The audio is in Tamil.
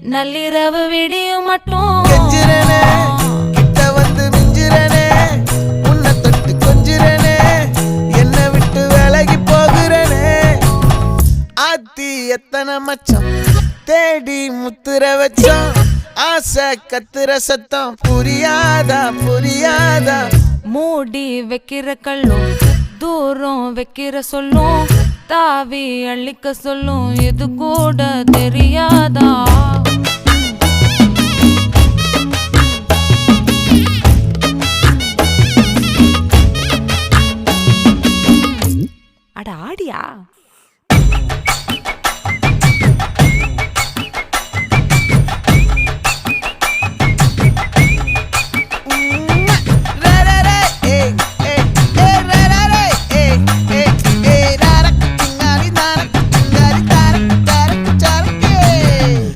நள்ளிரவு விடியும் மட்டும் கெஞ்சிரனே கிட்ட வந்து மிஞ்சிரனே உன்னை தொட்டு கொஞ்சிரனே என்னை விட்டு விலகி போகிறனே ஆத்தி எத்தனை மச்சம் தேடி முத்துற வச்சோம் ஆசை கத்துற சத்தம் புரியாதா புரியாதா மூடி வைக்கிற கல்லும் தூரம் வைக்கிற சொல்லும் தாவி அள்ளிக்க சொல்லும் இது கூட தெரியாதா